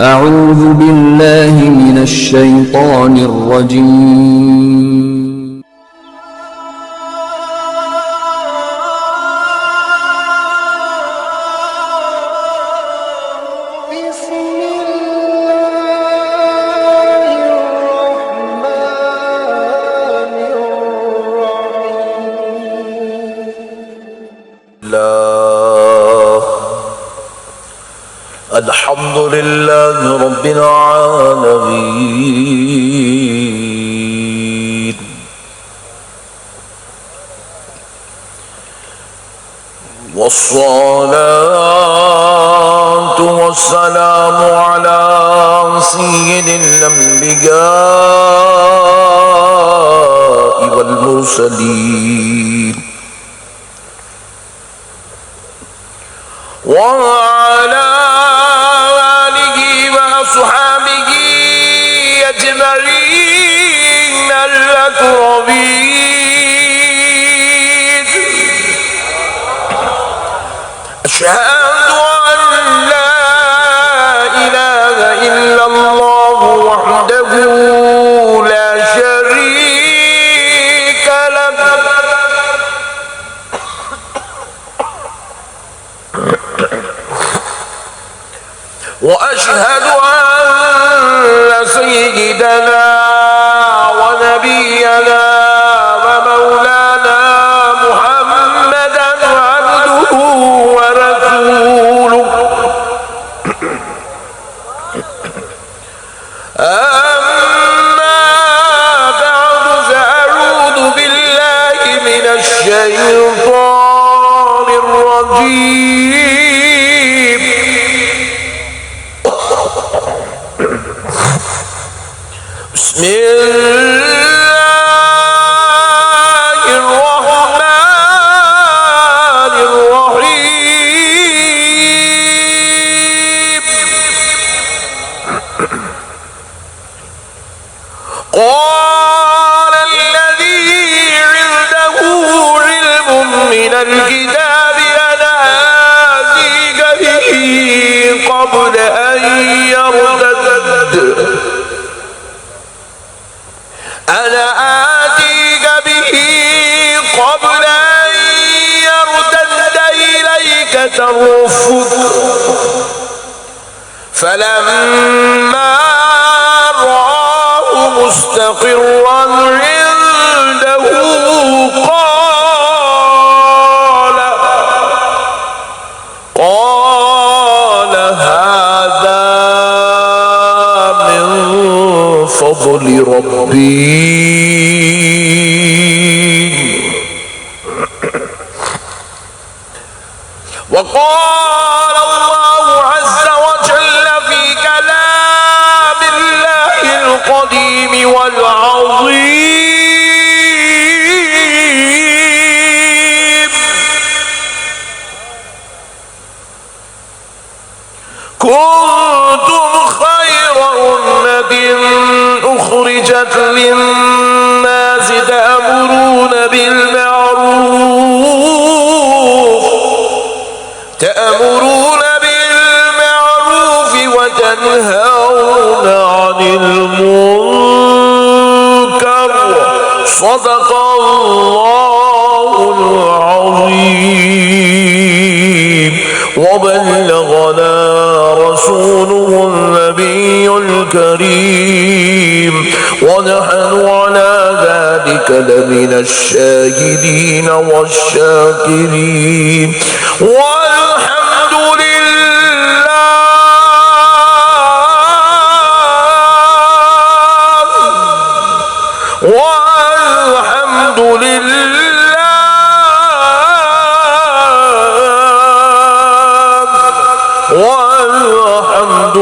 أعوذ بالله من الشيطان الرجيم. بسم الله الرحمن الرحيم. الحمد لله رب العالمين، والصلاة والسلام على سيد الأنبياء والمرسلين وعلى وأصحابه أجمعين الأكرمين. أشهد أن لا إله إلا الله وحده لا شريك له، وأشهد أن سيدنا ونبينا ومولانا محمدا عبده ورسوله. أما بعد، فأعوذ بالله من الشيطان الرجيم. بسم الله الرحمن الرحيم. قال الذي عنده علم من الكتاب أنا آتيك به قبل أن يرتد، أنا آتيك به قبل أن يرتد إليك طرفك. فلما رآه مستقرا عنده قال هذا من فضل ربي. وقال الله عز وجل في كلام الله القديم والعظيم: كنتم خير أمة أخرجت للناس تأمرون بالمعروف وتنهون عن المنكر. صدق الله العظيم. وبلغنا رسوله النبي الكريم، ونحن على ذلك لمن الشاهدين والشاكرين، والحمد لله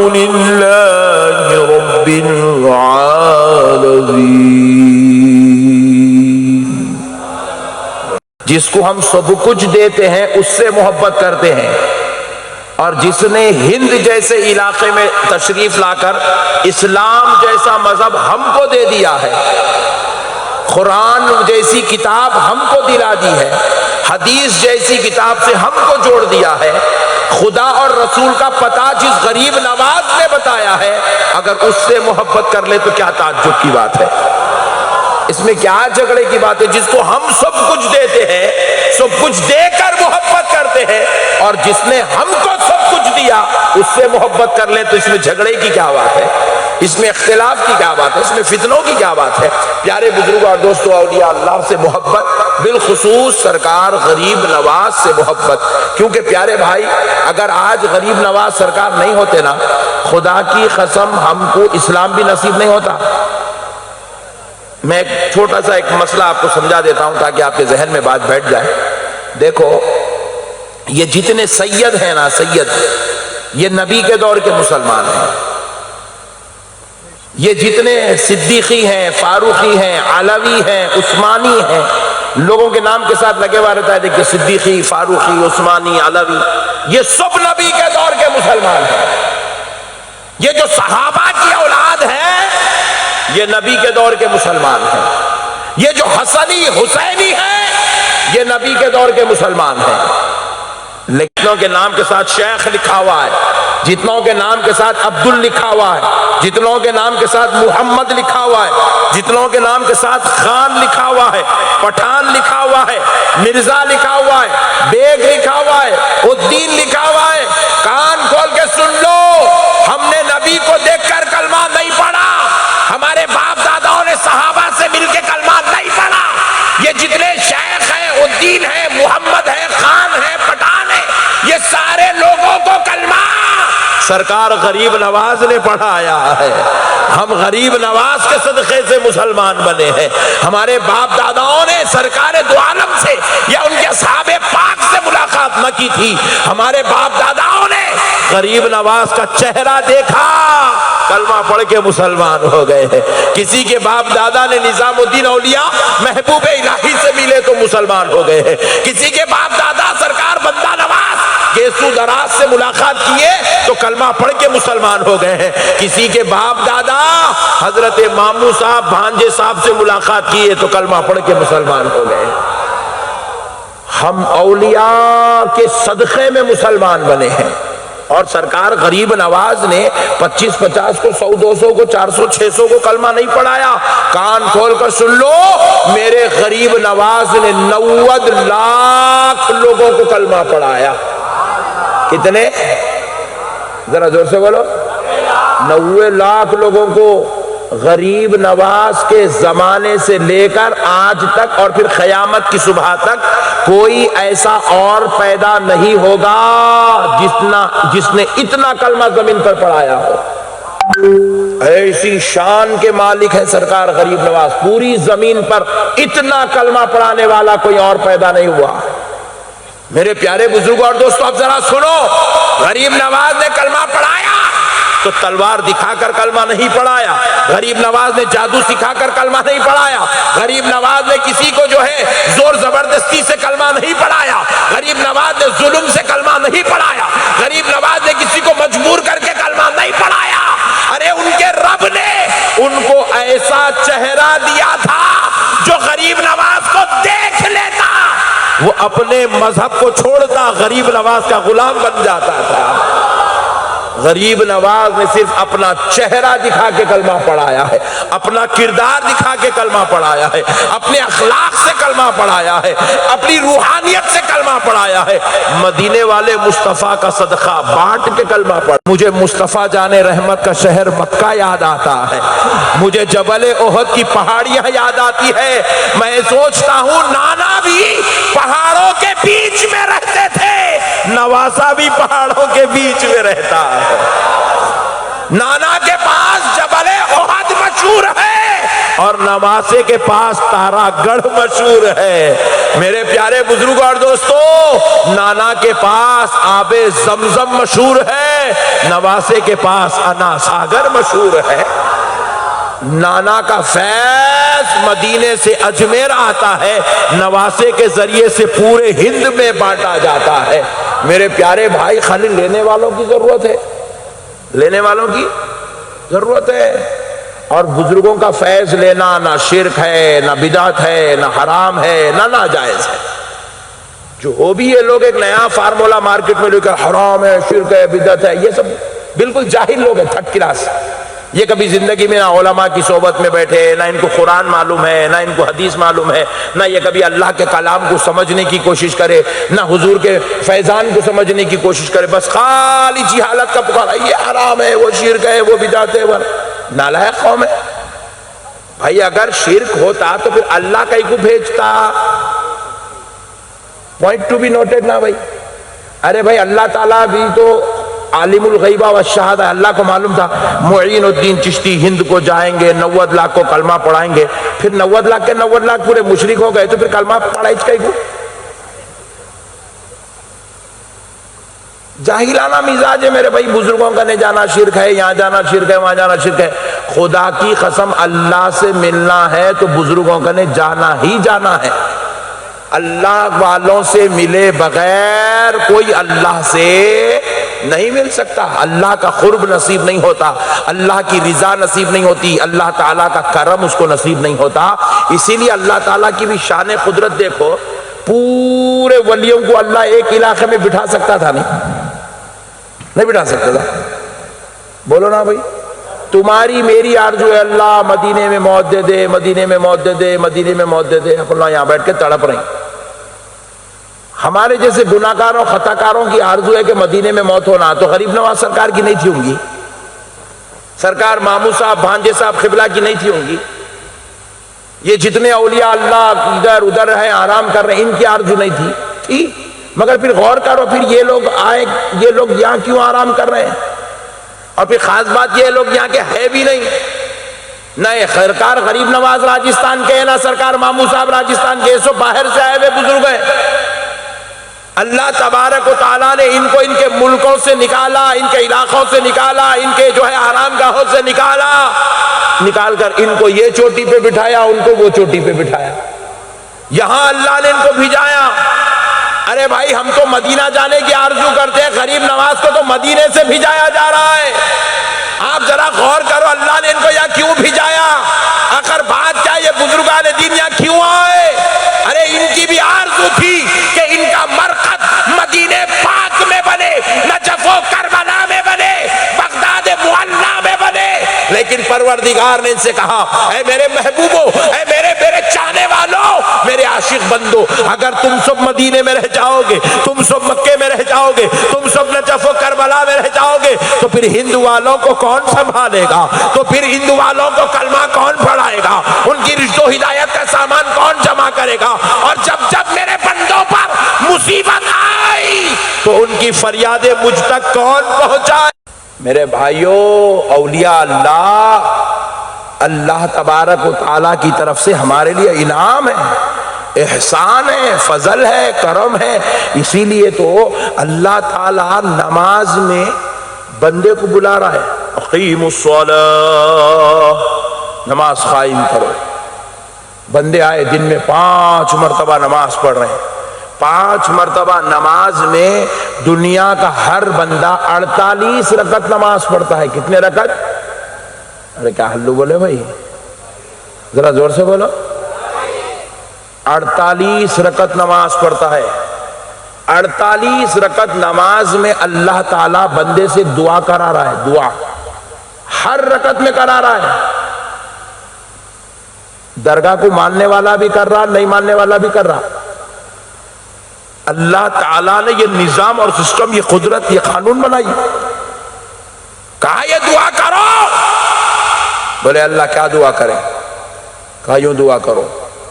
للہ رب العالمین۔ جس کو ہم سب کچھ دیتے ہیں اس سے محبت کرتے ہیں، اور جس نے ہند جیسے علاقے میں تشریف لا کر اسلام جیسا مذہب ہم کو دے دیا ہے، قرآن جیسی کتاب ہم کو دلا دی ہے، حدیث جیسی کتاب سے ہم کو جوڑ دیا ہے، خدا اور رسول کا پتہ جس غریب نواز نے بتایا ہے، اگر اس سے محبت کر لے تو کیا تعجب کی بات ہے؟ اس میں کیا جھگڑے کی بات ہے؟ جس کو ہم سب کچھ دیتے ہیں، سب کچھ دے کر محبت کرتے ہیں، اور جس نے ہم کو سب کچھ دیا اس سے محبت کر لیں تو اس میں جھگڑے کی کیا بات ہے؟ اس میں اختلاف کی کیا بات ہے؟ اس میں فتنوں کی کیا بات ہے؟ پیارے بزرگوں اور دوستوں، اولیاء اللہ سے محبت، بالخصوص سرکار غریب نواز سے محبت، کیونکہ پیارے بھائی اگر آج غریب نواز سرکار نہیں ہوتے نا، خدا کی قسم ہم کو اسلام بھی نصیب نہیں ہوتا۔ میں ایک چھوٹا سا ایک مسئلہ آپ کو سمجھا دیتا ہوں تاکہ آپ کے ذہن میں بات بیٹھ جائے۔ دیکھو یہ جتنے سید ہیں نا، سید، یہ نبی کے دور کے مسلمان ہیں، یہ جتنے صدیقی ہیں، فاروقی ہیں، علوی ہیں، عثمانی ہیں، لوگوں کے نام کے ساتھ لگے ہوا رہتا ہے، دیکھیں صدیقی، فاروقی، عثمانی، علوی، یہ سب نبی کے دور کے مسلمان ہیں۔ یہ جو صحابہ کی اولاد ہے یہ نبی کے دور کے مسلمان ہیں، یہ جو حسنی حسینی ہیں یہ نبی کے دور کے مسلمان ہیں، جتنوں کے نام کے ساتھ شیخ لکھا ہوا ہے، جتنوں کے نام کے ساتھ عبدل لکھا ہوا ہے، جتنوں کے نام کے ساتھ محمد لکھا ہوا ہے، جتنوں کے نام کے ساتھ خان لکھا ہوا ہے، پٹھان لکھا ہوا ہے، مرزا لکھا ہوا ہے، بیگ لکھا ہوا ہے، الدین لکھا ہوا ہے، کان کھول کے سن لو، ہم نے نبی کو دیکھ کر کلمہ نہیں پڑھا، ہمارے باپ داداؤں نے صحابہ سے مل کے کلمہ نہیں پڑھا۔ یہ جتنے شیخ ہیں، الدین ہیں، محمد ہے، خان ہے، پٹھان ہے، یہ سارے لوگوں کو کلمہ سرکار غریب نواز نے پڑھایا ہے۔ ہم غریب نواز کے صدقے سے مسلمان بنے ہیں، ہمارے باپ داداؤں نے سرکار دو عالم سے یا ان کے اصحاب پاک سے ملاقات نہ کی تھی، ہمارے باپ داداؤں نے غریب نواز کا چہرہ دیکھا، کلمہ پڑھ کے مسلمان ہو گئے ہیں۔ کسی کے باپ دادا نے نظام الدین اولیاء محبوب الہی سے ملے تو مسلمان ہو گئے ہیں، کسی کے باپ دادا سرکار بندہ نواز گیسو دراز سے ملاقات کیے تو کلمہ پڑھ کے مسلمان ہو گئے ہیں، کسی کے باپ دادا حضرت مامو صاحب بھانجے صاحب سے ملاقات کیے تو کلمہ پڑھ کے مسلمان ہو گئے۔ ہم اولیاء کے صدقے میں مسلمان بنے ہیں، اور سرکار غریب نواز نے 25-50 کو 100-200 کو 400-600 کو کلمہ نہیں پڑھایا۔ کان کھول کر سن لو، میرے غریب نواز نے 90 لاکھ لوگوں کو کلمہ پڑھایا۔ کتنے؟ ذرا زور سے بولو۔ 90 لاکھ لوگوں کو غریب نواز کے زمانے سے لے کر آج تک اور پھر قیامت کی صبح تک کوئی ایسا اور پیدا نہیں ہوگا جس نے اتنا کلمہ زمین پر پڑھایا ہو۔ ایسی شان کے مالک ہے سرکار غریب نواز، پوری زمین پر اتنا کلمہ پڑھانے والا کوئی اور پیدا نہیں ہوا۔ میرے پیارے بزرگوں اور دوستوں، اب ذرا سنو، غریب نواز نے کلمہ پڑھایا تو تلوار دکھا کر کلمہ نہیں پڑھایا، غریب نواز نے جادو سکھا کر کلمہ نہیں پڑھایا، غریب نواز نے کسی کو جو ہے زور زبردستی سے کلمہ نہیں پڑھایا، غریب نواز نے ظلم سے کلمہ نہیں پڑھایا، غریب نواز نے کسی کو مجبور کر کے کلمہ نہیں پڑھایا۔ ارے ان کے رب نے ان کو ایسا چہرہ دیا تھا جو غریب نواز کو دیکھ لیتا وہ اپنے مذہب کو چھوڑتا، غریب نواز کا غلام بن جاتا تھا۔ غریب نواز نے صرف اپنا چہرہ دکھا کے کلمہ پڑھایا ہے، اپنا کردار دکھا کے کلمہ پڑھایا ہے، اپنے اخلاق سے کلمہ پڑھایا ہے، اپنی روحانیت سے کلمہ پڑھایا ہے۔ مدینے والے مصطفیٰ کا صدقہ بانٹ کے کلمہ پڑھا۔ مجھے مصطفیٰ جان رحمت کا شہر مکہ یاد آتا ہے، مجھے جبل احد کی پہاڑیاں یاد آتی ہے، میں سوچتا ہوں نانا بھی پہاڑوں کے بیچ میں رہتے تھے، نواسا بھی پہاڑوں کے بیچ میں رہتا ہے۔ نانا کے پاس جبل احد مشہور ہے اور نواسے کے پاس تارا گڑھ مشہور ہے۔ میرے پیارے بزرگوں اور دوستو، نانا کے پاس آب زمزم مشہور ہے نواسے کے پاس انا ساگر مشہور ہے۔ نانا کا فیض مدینے سے اجمیر آتا ہے، نواسے کے ذریعے سے پورے ہند میں بانٹا جاتا ہے۔ میرے پیارے بھائی، خالی لینے والوں کی ضرورت ہے، لینے والوں کی ضرورت ہے۔ اور بزرگوں کا فیض لینا نہ شرک ہے، نہ بدعت ہے، نہ حرام ہے، نہ ناجائز ہے۔ جو ہو بھی یہ لوگ ایک نیا فارمولا مارکیٹ میں لے کر حرام ہے، شرک ہے، بدعت ہے، یہ سب بالکل جاہل لوگ ہیں، تھرڈ کلاس۔ یہ کبھی زندگی میں نہ علماء کی صحبت میں بیٹھے، نہ ان کو قرآن معلوم ہے، نہ ان کو حدیث معلوم ہے، نہ یہ کبھی اللہ کے کلام کو سمجھنے کی کوشش کرے، نہ حضور کے فیضان کو سمجھنے کی کوشش کرے، بس خالی جہالت کا پکارا، یہ حرام ہے، وہ شرک ہے، وہ بدعت ہے۔ نالائق قوم ہے بھائی۔ اگر شرک ہوتا تو پھر اللہ کا ہی کو بھیجتا۔ پوائنٹ ٹو بی نوٹڈ نا بھائی۔ ارے بھائی، اللہ تعالیٰ بھی تو عالم الغیبہ والشہادہ، اللہ کو معلوم تھا معین الدین چشتی ہند کو جائیں گے، 90 لاکھ کو کلمہ پڑھائیں گے، پھر 90 لاکھ کے 90 لاکھ پورے مشرک ہو گئے تو پھر کلمہ پڑھائی کہیں کو؟ جاہلانہ مزاج ہے میرے بھائی۔ بزرگوں کا نہیں جانا شرک ہے، یہاں جانا شرک ہے، وہاں جانا شرک ہے۔ خدا کی قسم، اللہ سے ملنا ہے تو بزرگوں کا نہیں جانا ہی جانا ہے۔ اللہ والوں سے ملے بغیر کوئی اللہ سے نہیں مل سکتا۔ اللہ کا قرب نصیب نہیں ہوتا، اللہ کی رضا نصیب نہیں ہوتی، اللہ تعالیٰ کا کرم اس کو نصیب نہیں ہوتا۔ اسی لیے اللہ تعالیٰ کی بھی شان قدرت دیکھو، پورے ولیوں کو اللہ ایک علاقے میں بٹھا سکتا تھا؟ نہیں بٹھا سکتا تھا؟ بولو نا بھائی۔ تمہاری میری آرزو ہے اللہ مدینے میں موت دے دے، مدینے میں موت دے دے، مدینے میں موت دے دے۔ اپنا یہاں بیٹھ کے تڑپ رہے ہیں۔ ہمارے جیسے گناہ کاروں خطا کاروں کی آرزو ہے کہ مدینے میں موت ہونا، تو غریب نواز سرکار کی نہیں تھی ہوں گی، سرکار مامو صاحب بھانجے صاحب قبلہ کی نہیں تھی ہوں گی، یہ جتنے اولیاء اللہ ادھر ادھر ہیں آرام کر رہے ہیں، ان کی آرزو نہیں تھی۔ مگر پھر غور کرو، پھر یہ لوگ آئے، یہ لوگ یہاں کیوں آرام کر رہے ہیں؟ اور پھر خاص بات یہ لوگ یہاں کے ہے بھی نہیں، نہ سرکار غریب نواز راجستھان کے، نہ سرکار مامو صاحب راجستھان کے، سو باہر سے آئے ہوئے بزرگ ہیں۔ اللہ تبارک و تعالیٰ نے ان کو ان کے ملکوں سے نکالا، ان کے علاقوں سے نکالا، ان کے جو ہے آرام گاہوں سے نکال کر ان کو یہ چوٹی پہ بٹھایا، ان کو وہ چوٹی پہ بٹھایا، یہاں اللہ نے ان کو بھیجایا۔ ارے بھائی، ہم تو مدینہ جانے کی آرزو کرتے ہیں، غریب نواز کو تو مدینے سے بھیجایا جا رہا ہے۔ آپ ذرا غور کرو، اللہ نے ان کو یہاں کیوں بھیجایا؟ آخر بات کیا، یہ بزرگان دین یہاں کیوں آئے؟ ارے ان کی بھی آرزو تھی کہ ان کا مرقد مدینے پاک میں بنے، نجف و کربلا میں بنے، بغداد معلی میں بنے، لیکن پروردگار نے ان سے کہا، اے میرے محبوبوں، اے میرے چاہنے والوں، میرے عاشق بندو، اگر تم سب مدینے میں رہ جاؤ گے، تم سب مکے میں رہ جاؤ گے، تم سب نجف و کربلا میں رہ جاؤ گے، تو پھر ہندو والوں کو کون سنبھالے گا؟ تو پھر ہندو والوں کو کلمہ کون پڑھائے گا؟ ان کی رشد و ہدایت کا سامان کون جمع کرے گا؟ اور جب میرے بندوں پر مصیبت آئی تو ان کی فریادیں مجھ تک کون پہنچائے؟ میرے بھائیوں، اولیاء اللہ تبارک و تعالیٰ کی طرف سے ہمارے لیے انعام ہے، احسان ہے، فضل ہے، کرم ہے۔ اسی لیے تو اللہ تعالیٰ نماز میں بندے کو بلا رہا ہے، اقیموا الصلاۃ، نماز قائم کرو۔ بندے آئے دن میں 5 مرتبہ نماز پڑھ رہے ہیں، 5 مرتبہ نماز میں دنیا کا ہر بندہ 48 رکعت نماز پڑھتا ہے۔ کتنے رکعت؟ ارے کیا ہلو بولے بھائی، ذرا زور سے بولو۔ 48 رکعت نماز پڑھتا ہے۔ 48 رکعت نماز میں اللہ تعالیٰ بندے سے دعا کرا رہا ہے، دعا ہر رکعت میں کرا رہا ہے۔ درگاہ کو ماننے والا بھی کر رہا، نہیں ماننے والا بھی کر رہا۔ اللہ تعالیٰ نے یہ نظام اور سسٹم، یہ قدرت، یہ قانون بنائی، کہا یہ دعا کرو۔ بولے اللہ کیا دعا کریں؟ کہا یوں دعا کرو،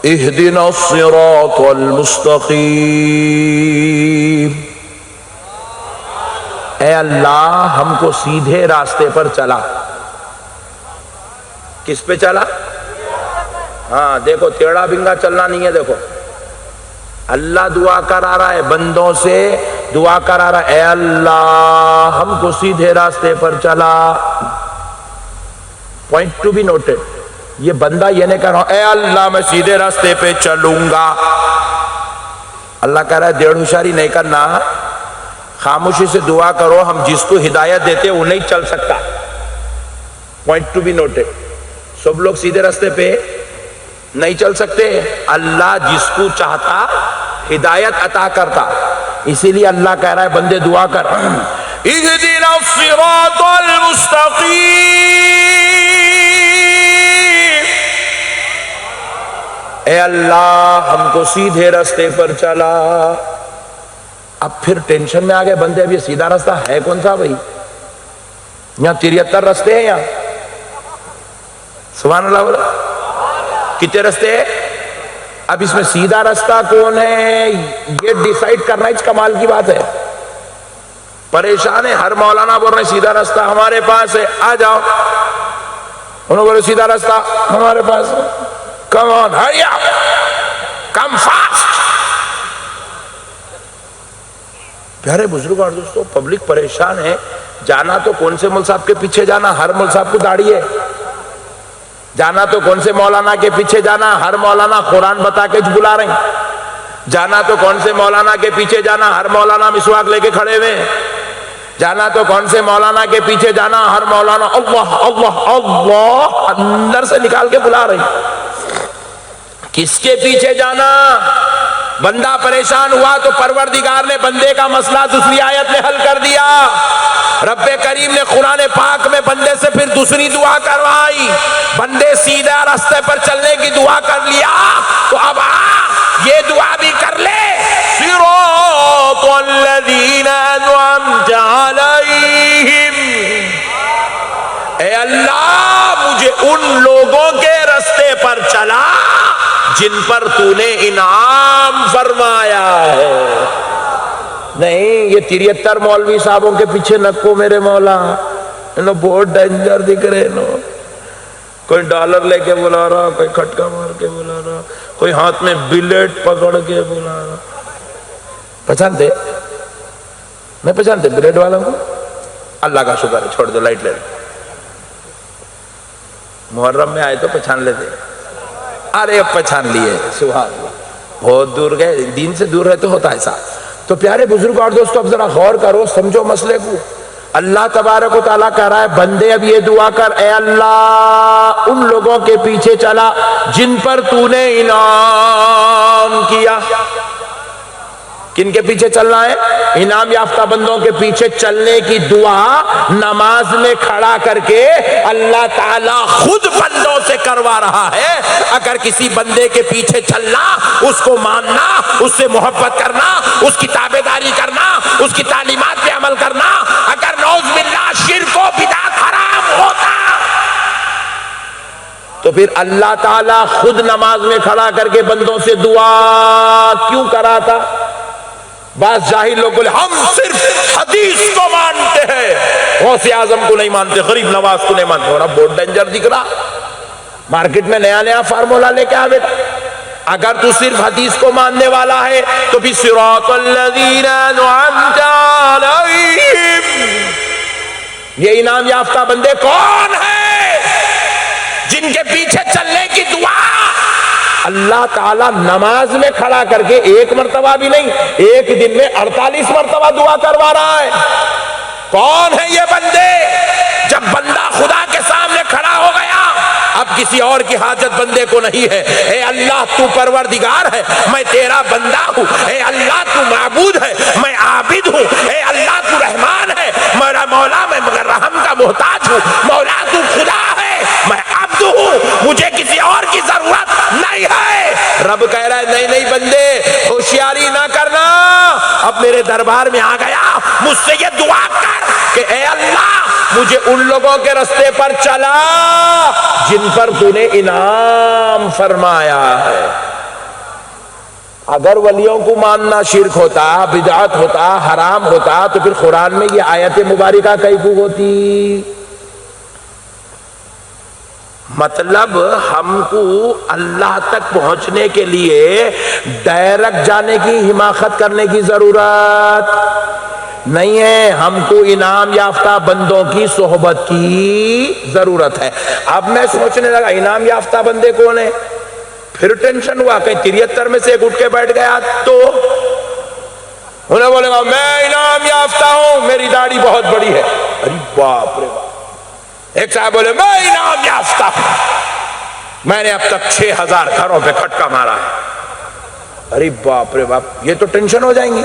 اہدنا الصراط المستقیم، اے اللہ ہم کو سیدھے راستے پر چلا۔ کس پہ چلا؟ ہاں دیکھو، ٹیڑھا بنگا چلنا نہیں ہے۔ دیکھو اللہ دعا کرا رہا ہے بندوں سے، دعا کرا رہا اے اللہ ہم کو سیدھے راستے پر چلا. پوائنٹ ٹو بی نوٹڈ, یہ بندہ یہ نہیں کہہ رہا اے اللہ میں سیدھے راستے پہ چلوں گا. اللہ کہہ رہا ہے دیڑھ ہوشیاری نہیں کرنا, خاموشی سے دعا کرو, ہم جس کو ہدایت دیتے وہ نہیں چل سکتا. پوائنٹ ٹو بی نوٹڈ, سب لوگ سیدھے راستے پہ نہیں چل سکتے, اللہ جس کو چاہتا ہدایت عطا کرتا. اسی لیے اللہ کہہ رہا ہے بندے دعا کر اہدنا الصراط المستقیم, اے اللہ ہم کو سیدھے راستے پر چلا. اب پھر ٹینشن میں آ گئے بندے, اب یہ سیدھا راستہ ہے کون سا بھائی؟ یہاں 73 راستے ہیں, یہاں سبحان اللہ بولا کتنے راستے ہیں؟ اب اس میں سیدھا راستہ کون ہے یہ ڈیسائیڈ کرنا اس کمال کی بات ہے. پریشان ہے, ہر مولانا بول رہے ہیں سیدھا راستہ ہمارے پاس ہے, آ جاؤ. انہوں بولے سیدھا راستہ ہمارے پاس ہے, کم آن ہری اپ, کم فاسٹ. پیارے بزرگوں اور دوستوں, پبلک پریشان ہے. جانا تو کون سے مول صاحب کے پیچھے جانا, ہر مول صاحب کو داڑھی ہے. جانا تو کون سے مولانا کے پیچھے جانا, ہر مولانا قرآن بتا کے بلا رہے ہیں. جانا تو کون سے مولانا کے پیچھے جانا, ہر مولانا مسواک لے کے کھڑے ہوئے. جانا تو کون سے مولانا کے پیچھے جانا, ہر مولانا اللہ اللہ اللہ اندر سے نکال کے بلا رہے ہیں. کس کے پیچھے جانا؟ بندہ پریشان ہوا تو پروردگار نے بندے کا مسئلہ دوسری آیت میں حل کر دیا. رب کریم نے قرآن پاک میں بندے سے پھر دوسری دعا کروائی. بندے سیدھا راستے پر چلنے کی دعا کر لیا تو اب یہ دعا بھی کر لے, صراط الذین انعمت علیہم, اے اللہ مجھے ان لوگوں کے راستے پر چلا جن پر تو نے انعام فرمایا ہے. نہیں یہ 73 مولوی صاحبوں کے پیچھے نکو میرے مولا, انہوں بہت ڈینجر دکھ رہے. کوئی ڈالر لے کے بلا رہا, کوئی کھٹکا مار کے بلا رہا, کوئی ہاتھ میں بلیٹ پکڑ کے بلا رہا. پہچانتے میں پہچانتے بلیٹ والوں کو؟ اللہ کا شکر ہے, چھوڑ دو, لائٹ لے لو. محرم میں آئے تو پہچان لیتے, ارے اب پہچان لیے, سبحان اللہ. بہت دور گئے, دین سے دور رہتے ہوتا ایسا. تو پیارے بزرگ اور دوستو اب ذرا غور کرو, سمجھو مسئلے کو. اللہ تبارک و تعالیٰ کہہ رہا ہے بندے اب یہ دعا کر, اے اللہ ان لوگوں کے پیچھے چلا جن پر تو نے انعام کیا. کن کے پیچھے چلنا ہے؟ انعام یافتہ بندوں کے پیچھے چلنے کی دعا نماز میں کھڑا کر کے اللہ تعالیٰ خود بندوں سے کروا رہا ہے. اگر کسی بندے کے پیچھے چلنا, اس کو ماننا, اس سے محبت کرنا, اس کی تابعداری کرنا, اس کی تعلیمات پہ عمل کرنا, اگر نعوذ باللہ شرک و بدعت حرام ہوتا تو پھر اللہ تعالیٰ خود نماز میں کھڑا کر کے بندوں سے دعا کیوں کراتا؟ بعض جاہل لوگ بولے ہم صرف حدیث کو مانتے ہیں, غوث اعظم کو نہیں مانتے, غریب نواز کو نہیں مانتے. اور اب بہت ڈینجر دکھ رہا, مارکیٹ میں نیا نیا فارمولا لے کے آوے. اگر تو صرف حدیث کو ماننے والا ہے تو بھی صراط الذین انعمت علیہم, یہ انعام یافتہ بندے کون ہیں جن کے پیچھے چلنے کی دعا اللہ تعالیٰ نماز میں کھڑا کر کے ایک مرتبہ بھی نہیں, ایک دن میں 48 مرتبہ دعا کروا رہا ہے. کون ہے یہ بندے؟ جب بندہ خدا کے سامنے کھڑا ہو گیا, اب کسی اور کی حاجت بندے کو نہیں ہے. اے اللہ تو پروردگار ہے, میں تیرا بندہ ہوں. اے اللہ تو معبود ہے, میں عابد ہوں. اے اللہ تو رحمان ہے, میرا مولا میں مگر رحم کا محتاج ہوں. مولا تو خدا ہے, میں عبد ہوں, مجھے کسی اور کی ضرورت نہیں ہے. رب کہہ رہا ہے نہیں نہیں بندے ہوشیاری نہ کرنا, اب میرے دربار میں آ گیا, مجھ سے یہ دعا کر کہ اے اللہ مجھے ان لوگوں کے راستے پر چلا جن پر تو نے انعام فرمایا ہے. اگر ولیوں کو ماننا شرک ہوتا, بدعت ہوتا, حرام ہوتا تو پھر قرآن میں یہ آیت مبارکہ کئی کو ہوتی. مطلب ہم کو اللہ تک پہنچنے کے لیے ڈائریکٹ جانے کی حماقت کرنے کی ضرورت نہیں ہے، ہم کو انعام یافتہ بندوں کی صحبت کی ضرورت ہے۔ اب میں سوچنے لگا انعام یافتہ بندے کون ہیں، پھر ٹینشن ہوا کہیں 73 میں سے ایک اٹھ کے بیٹھ گیا تو انہیں بولے گا میں انعام یافتہ ہوں، میری داڑھی بہت بڑی ہے، ارے باپ رے باپ۔ ایک صاحب بولے میں انعام یافتہ ہوں، میں نے اب تک 6000 گھروں پہ کھٹکا مارا ہے، ارے باپ رے باپ، یہ تو ٹینشن ہو جائیں گی۔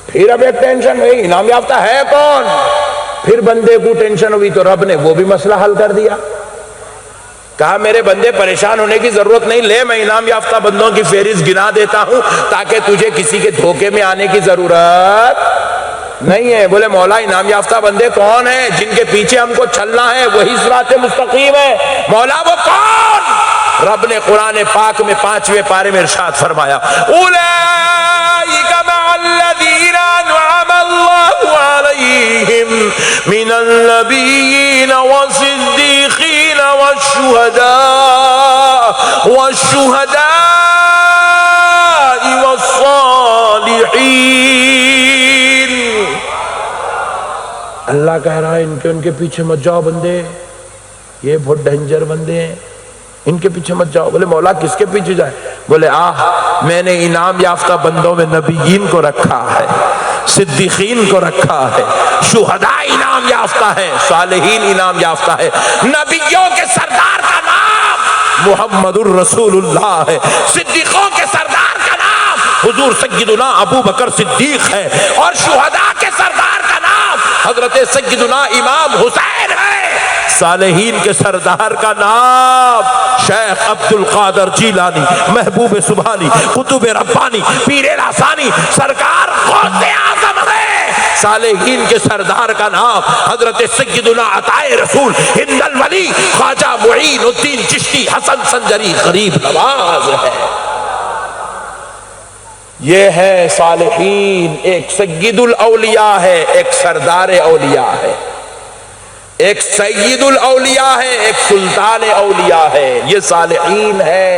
پھر اب ایک ٹینشن ہوئی انعام یافتہ ہے کون، پھر بندے کو ٹینشن ہوئی تو رب نے وہ بھی مسئلہ حل کر دیا، کہا میرے بندے پریشان ہونے کی ضرورت نہیں، لے میں انعام یافتہ بندوں کی فہرست گنا دیتا ہوں تاکہ تجھے کسی کے دھوکے میں آنے کی ضرورت نہیں ہے۔ بولے مولا انعام یافتہ بندے کون ہیں جن کے پیچھے ہم کو چلنا ہے، وہی صراط مستقیم ہے، مولا وہ کون؟ رب نے قرآن پاک میں 5ویں پارے میں ارشاد فرمایا اولئک مع الذین انعم اللہ علیہم من النبیین والصدیقین والشہداء والصالحین۔ اللہ کہہ رہا ہے ان کے پیچھے مت جاؤ بندے، یہ بہت ڈینجر بندے ہیں، ان کے پیچھے مت جاؤ۔ بولے مولا کس کے پیچھے جائے؟ بولے میں نے انعام یافتہ بندوں میں نبیین کو رکھا ہے، صدیقین کو رکھا ہے، شہداء انعام یافتہ ہے، صالحین انعام یافتہ ہے۔ نبیوں کے سردار کا نام محمد الرسول اللہ ہے، صدیقوں کے سردار کا نام حضور سیدنا ابو بکر صدیق ہے، اور شہداء کے سردار کا نام حضرت سیدنا امام حسین ہے، صالحین کے سردار کا نام شیخ عبد القادر جیلانی، محبوب سبحانی، قطب ربانی، پیر لاسانی، سرکار غوث اعظم ہے۔ صالحین کے سردار کا نام حضرت سیدنا عطائے رسول ہند الولی خواجہ معین الدین چشتی حسن سنجری غریب نواز ہے۔ یہ ہے صالحین، ایک سید الاولیاء ہے، ایک سردار اولیاء ہے، ایک سید الاولیاء ہے، ایک سلطان اولیاء ہے، یہ صالحین ہے۔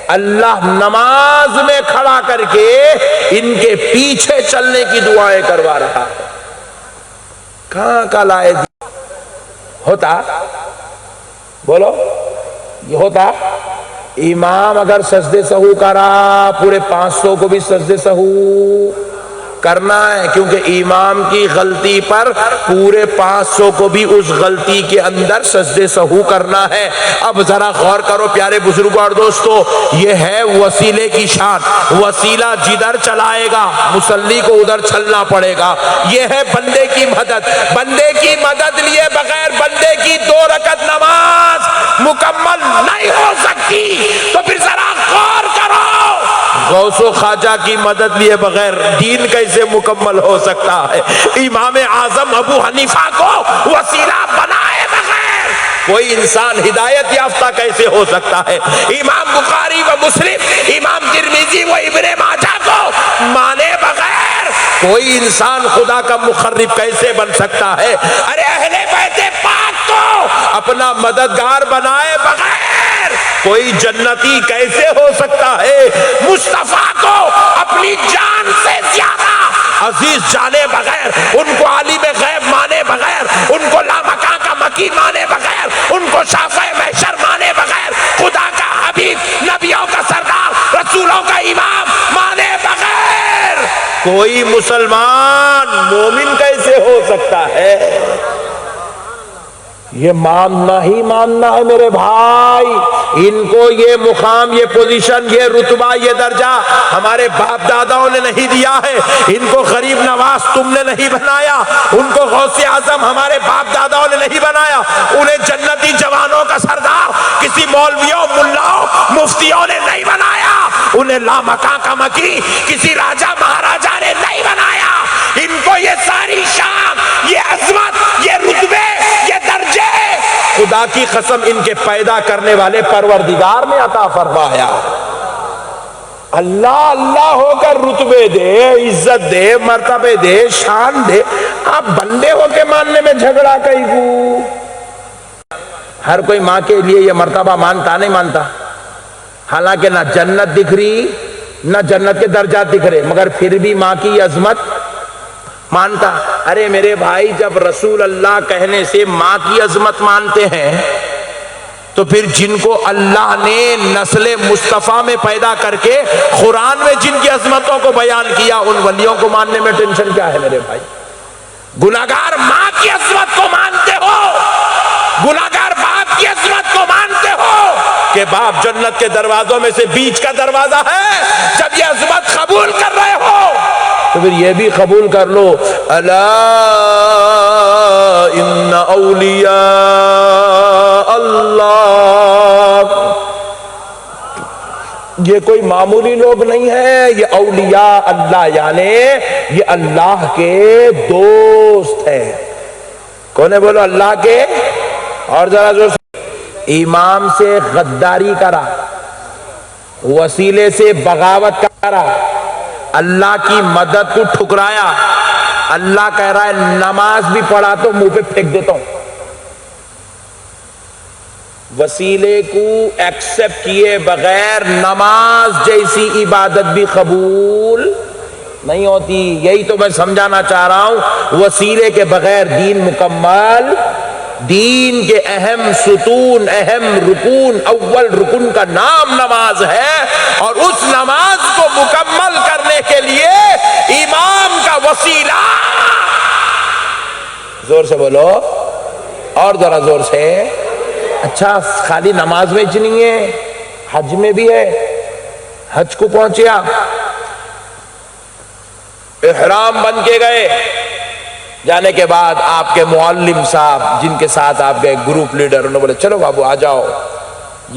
اللہ نماز میں کھڑا کر کے ان کے پیچھے چلنے کی دعائیں کروا رہا ہے۔ کہاں کا لائے ہوتا، بولو یہ ہوتا امام اگر سجدے سہو کرا پورے 500 کو بھی سجدے سہو کرنا ہے، کیونکہ امام کی غلطی پر پورے 500 کو بھی اس غلطی کے اندر سجدے سہو کرنا ہے۔ اب ذرا غور کرو پیارے بزرگوں اور دوستو، یہ ہے وسیلے کی شان، وسیلہ جدھر چلائے گا مصلی کو ادھر چلنا پڑے گا۔ یہ ہے بندے کی مدد، بندے کی مدد لیے بغیر بندے کی 2 رکعت نماز مکمل نہیں ہو سکتی۔ تو پھر ذرا غور کرو، غوث و خواجہ کی مدد لیے بغیر دین کیسے مکمل ہو سکتا ہے؟ امام اعظم ابو حنیفہ کو وسیلہ بنائے بغیر کوئی انسان ہدایت یافتہ کیسے ہو سکتا ہے؟ امام بخاری و مسلم، امام ترمذی و ابن ماجہ کو مانے بغیر کوئی انسان خدا کا مقرب کیسے بن سکتا ہے؟ ارے اہل بیت پاک کو اپنا مددگار بنائے بغیر کوئی جنتی کیسے ہو سکتا ہے؟ مصطفیٰ کو اپنی جان سے زیادہ عزیز جانے بغیر، ان کو عالم غیب مانے بغیر، ان کو لامکاں کا مکی مانے بغیر، ان کو شافع محشر مانے بغیر، خدا کا حبیب، نبیوں کا سردار، رسولوں کا امام مانے بغیر کوئی مسلمان مومن کیسے ہو سکتا ہے؟ یہ ماننا ہی ماننا ہے میرے بھائی۔ ان کو یہ مقام، یہ پوزیشن، یہ رتبہ، یہ درجہ ہمارے باپ داداؤں نے نہیں دیا ہے۔ ان کو غریب نواز تم نے نہیں بنایا، ان کو غوث اعظم ہمارے باپ داداؤں نے نہیں بنایا، انہیں جنتی جوانوں کا سردار کسی مولویوں، ملاؤں، مفتیوں نے نہیں بنایا، انہیں لامکاں کا مکی کسی راجہ مہاراجہ نے نہیں بنایا۔ ان کو یہ ساری شان، یہ عظمت، یہ رتبے، یہ درجے خدا کی قسم ان کے پیدا کرنے والے پروردگار نے عطا فرمایا۔ اللہ اللہ ہو کر رتبے دے، عزت دے، مرتبے دے، شان دے، آپ بندے ہو کے ماننے میں جھگڑا کئی کو۔ ہر کوئی ماں کے لیے یہ مرتبہ مانتا نہیں مانتا؟ حالانکہ نہ جنت دکھ رہی نہ جنت کے درجات دکھ رہے، مگر پھر بھی ماں کی عظمت مانتا۔ ارے میرے بھائی، جب رسول اللہ کہنے سے ماں کی عظمت مانتے ہیں تو پھر جن کو اللہ نے نسل مصطفیٰ میں پیدا کر کے قرآن میں جن کی عظمتوں کو بیان کیا، ان ولیوں کو ماننے میں ٹینشن کیا ہے میرے بھائی؟ گناہگار ماں کی عظمت کو مانتے ہو، گناہگار باپ کی عظمت کو مانتے ہو کہ باپ جنت کے دروازوں میں سے بیچ کا دروازہ ہے، جب یہ عظمت قبول کر رہے ہو تو پھر یہ بھی قبول کر لو، الا ان اولیاء اللہ، یہ کوئی معمولی لوگ نہیں ہے، یہ اولیاء اللہ، یعنی یہ اللہ کے دوست ہیں۔ کون ہے بولو؟ اللہ کے۔ اور ذرا زور سے، امام سے غداری کرا، وسیلے سے بغاوت کرا، اللہ کی مدد کو ٹھکرایا، اللہ کہہ رہا ہے نماز بھی پڑھا تو منہ پہ پھینک دیتا ہوں۔ وسیلے کو ایکسپٹ کیے بغیر نماز جیسی عبادت بھی قبول نہیں ہوتی۔ یہی تو میں سمجھانا چاہ رہا ہوں، وسیلے کے بغیر دین مکمل، دین کے اہم ستون، اہم رکن، اول رکن کا نام نماز ہے، اور اس نماز کو مکمل کرنے کے لیے امام کا وسیلہ، زور سے بولو اور ذرا زور سے۔ اچھا، خالی نماز میں ہی نہیں ہے، حج میں بھی ہے۔ حج کو پہنچے آپ، احرام بن کے گئے، جانے کے بعد آپ کے معلم صاحب جن کے ساتھ آپ گئے، گروپ لیڈر، انہوں نے بولے چلو بابو آ جاؤ،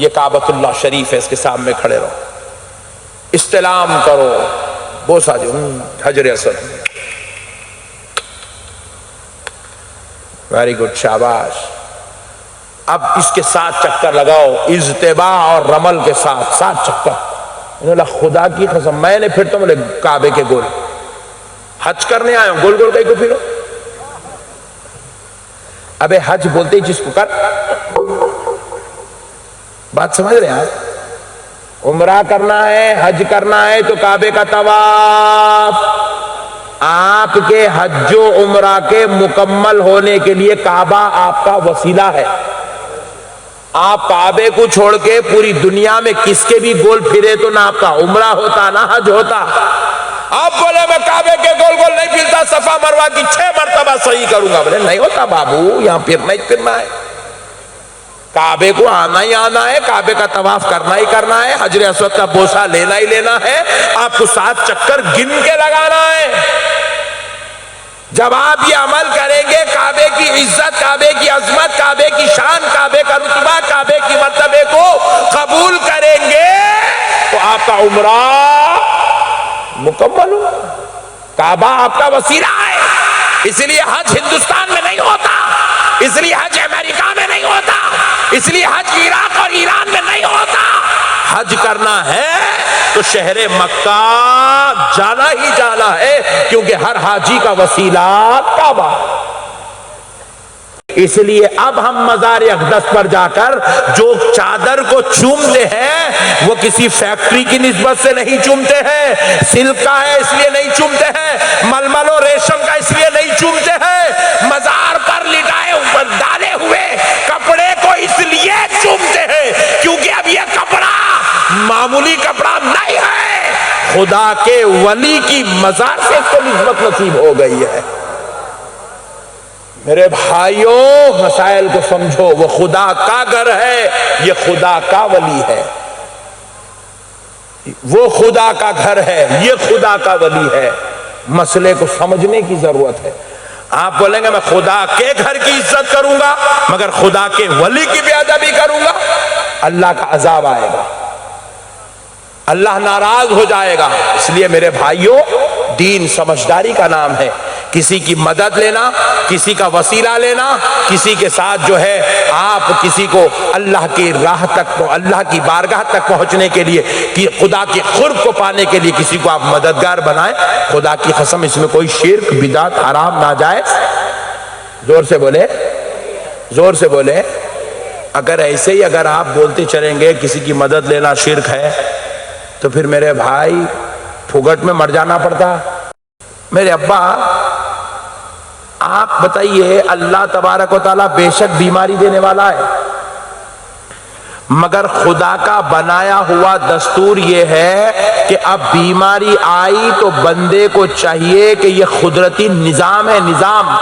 یہ کعبۃ اللہ شریف ہے، اس کے سامنے کھڑے رہو، استلام کرو، بوسا جو حجر اسود، ویری گڈ، شاباش۔ اب اس کے 7 چکر لگاؤ، اجتباع اور رمل کے ساتھ 7 چکر۔ انہوں نے خدا کی قسم، میں نے پھر تو بولے کعبے کے گول، حج کرنے آئے ہوں، گول گول کہیں کو پھرو۔ ابے حج بولتے ہی جس کو کر، بات سمجھ رہے ہیں آپ؟ عمرہ کرنا ہے، حج کرنا ہے تو کعبے کا طواف، آپ کے حج و عمرہ کے مکمل ہونے کے لیے کعبہ آپ کا وسیلہ ہے۔ آپ کعبے کو چھوڑ کے پوری دنیا میں کس کے بھی گول پھرے تو نہ آپ کا عمرہ ہوتا نہ حج ہوتا۔ آپ بولے میں کعبے کے گول گول نہیں پھرتا، صفا مروہ کی 6 مرتبہ صحیح کروں گا، بولے نہیں ہوتا بابو، یہاں پھرنا ہی پھرنا ہے، کعبے کو آنا ہی آنا ہے، کعبے کا طواف کرنا ہی کرنا ہے، حجر اسود کا بوسہ لینا ہی لینا ہے، آپ کو 7 چکر گن کے لگانا ہے۔ جب آپ یہ عمل کریں گے، کعبے کی عزت، کعبے کی عظمت، کعبے کی شان، کعبے کا رتبہ، کعبے کی مرتبے کو قبول کریں گے تو آپ کا عمرہ مکمل ہو۔ کعبہ آپ کا وسیلہ ہے، اس لیے حج ہندوستان میں نہیں ہوتا، اس لیے حج امریکہ میں نہیں ہوتا، اس لیے حج عراق اور ایران میں نہیں ہوتا۔ حج کرنا ہے تو شہر مکہ جانا ہی جانا ہے، کیونکہ ہر حاجی کا وسیلہ کعبہ۔ اس لیے اب ہم مزار اقدس پر جا کر جو چادر کو چومتے ہیں وہ کسی فیکٹری کی نسبت سے نہیں چومتے ہیں، سلک کا ہے اس لیے نہیں چومتے ہیں، ململ و ریشم کا اس لیے نہیں چومتے ہیں، مزار پر لٹائے اوپر ڈالے ہوئے کپڑے کو اس لیے چومتے ہیں کیونکہ اب یہ کپڑا معمولی کپڑا نہیں ہے، خدا کے ولی کی مزار سے اس کو نسبت نصیب ہو گئی ہے۔ میرے بھائیوں، مسائل کو سمجھو، وہ خدا کا گھر ہے، یہ خدا کا ولی ہے، وہ خدا کا گھر ہے، یہ خدا کا ولی ہے۔ مسئلے کو سمجھنے کی ضرورت ہے۔ آپ بولیں گے میں خدا کے گھر کی عزت کروں گا مگر خدا کے ولی کی بے ادبی کروں گا، اللہ کا عذاب آئے گا، اللہ ناراض ہو جائے گا۔ اس لیے میرے بھائیوں، دین سمجھداری کا نام ہے۔ کسی کی مدد لینا، کسی کا وسیلہ لینا، کسی کے ساتھ جو ہے آپ کسی کو اللہ کی راہ تک، اللہ کی بارگاہ تک پہنچنے کے لیے، کہ خدا کے قرب کو پانے کے لیے کسی کو آپ مددگار بنائیں، خدا کی قسم اس میں کوئی شرک، بدعت، حرام، ناجائز، زور سے بولے، زور سے بولے، اگر ایسے ہی اگر آپ بولتے چلیں گے کسی کی مدد لینا شرک ہے تو پھر میرے بھائی پھگٹ میں مر جانا پڑتا. میرے ابا آپ بتائیے اللہ تبارک و تعالیٰ بے شک بیماری دینے والا ہے، مگر خدا کا بنایا ہوا دستور یہ ہے کہ اب بیماری آئی تو بندے کو چاہیے کہ یہ قدرتی نظام ہے، نظام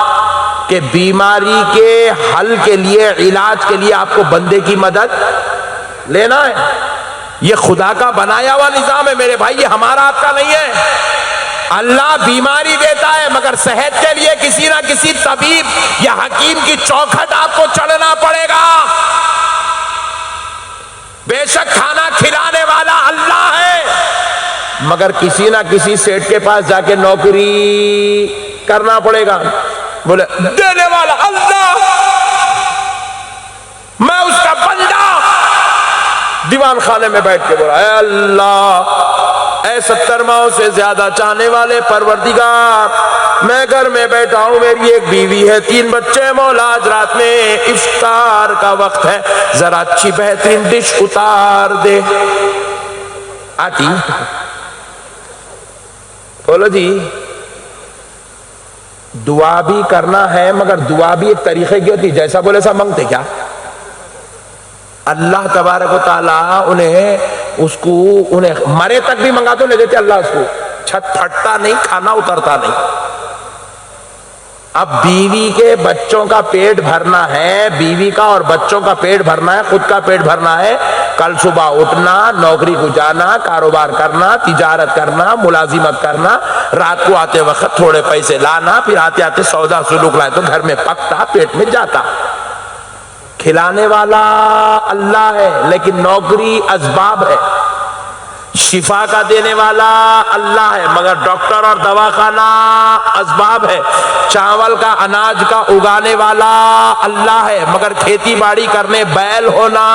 کہ بیماری کے حل کے لیے علاج کے لیے آپ کو بندے کی مدد لینا ہے. یہ خدا کا بنایا ہوا نظام ہے میرے بھائی، یہ ہمارا آپ کا نہیں ہے. اللہ بیماری دیتا ہے مگر صحت کے لیے کسی نہ کسی طبیب یا حکیم کی چوکھٹ آپ کو چڑھنا پڑے گا. بے شک کھانا کھلانے والا اللہ ہے مگر کسی نہ کسی سیٹ کے پاس جا کے نوکری کرنا پڑے گا. بولے دینے والا اللہ، میں اس کا بندہ. دیوان خانے میں بیٹھ کے بولا اے اللہ، اے 70 ماہوں سے زیادہ چاہنے والے پروردگار، میں گھر میں بیٹھا ہوں، میری ایک بیوی ہے، 3 بچے، مولا آج رات میں افطار کا وقت ہے، ذرا اچھی بہترین ڈش اتار دے. آتی بولو جی دعا بھی کرنا ہے مگر دعا بھی ایک طریقے کی ہوتی، جیسا بولے سا مانگتے کیا. اللہ تبارک و تعالیٰ انہیں مرے تک بھی منگا تو لے دیتے اللہ، اس کو چھت پھٹتا نہیں، کھانا اترتا نہیں. اب بیوی کے بچوں کا پیٹ بھرنا ہے، بیوی کا اور بچوں کا پیٹ بھرنا ہے، خود کا پیٹ بھرنا ہے. کل صبح اٹھنا، نوکری کو جانا، کاروبار کرنا، تجارت کرنا، ملازمت کرنا، رات کو آتے وقت تھوڑے پیسے لانا، پھر آتے آتے سودا سلوک لائے تو گھر میں پکتا، پیٹ میں جاتا. کھلانے والا اللہ ہے لیکن نوکری اسباب ہے. شفا کا دینے والا اللہ ہے مگر ڈاکٹر اور دواخانہ اسباب ہے. چاول کا اناج کا اگانے والا اللہ ہے مگر کھیتی باڑی کرنے بیل ہونا،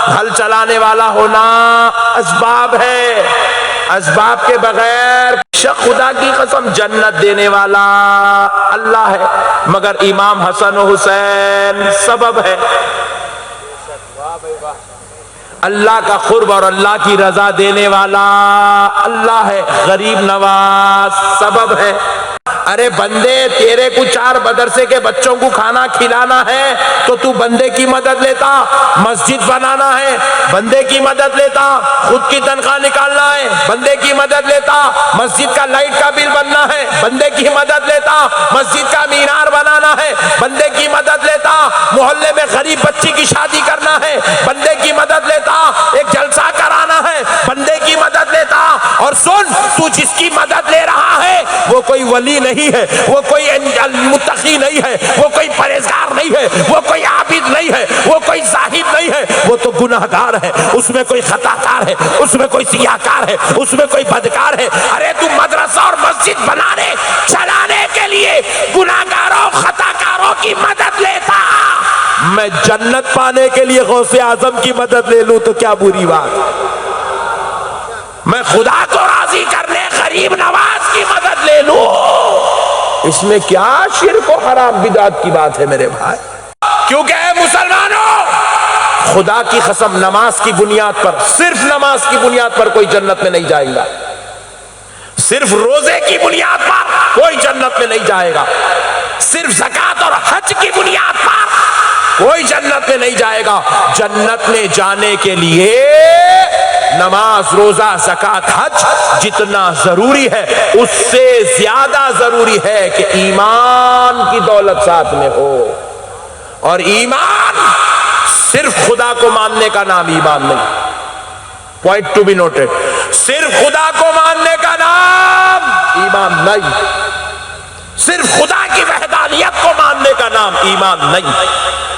ہل چلانے والا ہونا اسباب ہے. اسباب کے بغیر خدا کی قسم جنت دینے والا اللہ ہے مگر امام حسن و حسین سبب ہے. اللہ کا قرب اور اللہ کی رضا دینے والا اللہ ہے. غریب نواز سبب ہے. ارے بندے تیرے کو 4 مدرسے کے بچوں کو کھانا کھلانا ہے تو تو بندے کی مدد لیتا. مسجد بنانا ہے بندے کی مدد لیتا. خود کی تنخواہ نکالنا ہے بندے کی مدد لیتا. مسجد کا لائٹ کا بل بننا ہے بندے کی مدد لیتا. مسجد کا مینار بنانا ہے بندے کی مدد لیتا. محلے میں غریب بچی کی شادی کرنا ہے بندے کی مدد لیتا. ایک جلسہ کرانا ہے بندے کی مدد لیتا. اور سن، تو جس کی مدد لے رہا ہے وہ کوئی ولی نہیں ہے، وہ کوئی متقی نہیں ہے، وہ کوئی پرہیزگار نہیں ہے، وہ کوئی عابد نہیں ہے، وہ کوئی زاہد نہیں ہے، وہ تو گناہگار ہے. اس میں کوئی خطا کار ہے، اس میں کوئی سیاہکار ہے، اس میں کوئی بدکار ہے. ارے تو مدرسہ اور مسجد بنانے چلانے کے لیے گناہگاروں خطا کاروں کی مدد لیتا. میں جنت پانے کے لیے غوث اعظم کی مدد لے لوں تو کیا بری بات. میں خدا کو راضی کرنے غریب نواز کی مدد لے لوں، اس میں کیا شرک و حرام بدعت کی بات ہے میرے بھائی. کیونکہ اے مسلمانوں، خدا کی قسم نماز کی بنیاد پر، صرف نماز کی بنیاد پر کوئی جنت میں نہیں جائے گا. صرف روزے کی بنیاد پر کوئی جنت میں نہیں جائے گا. صرف زکوٰۃ اور حج کی بنیاد پر کوئی جنت میں نہیں جائے گا. جنت میں جانے کے لیے نماز، روزہ، زکوٰۃ، حج جتنا ضروری ہے اس سے زیادہ ضروری ہے کہ ایمان کی دولت ساتھ میں ہو. اور ایمان صرف خدا کو ماننے کا نام ایمان نہیں. Point to be noted. صرف خدا کو ماننے کا نام ایمان نہیں. صرف خدا کی وحدانیت کو ماننے کا نام ایمان نہیں.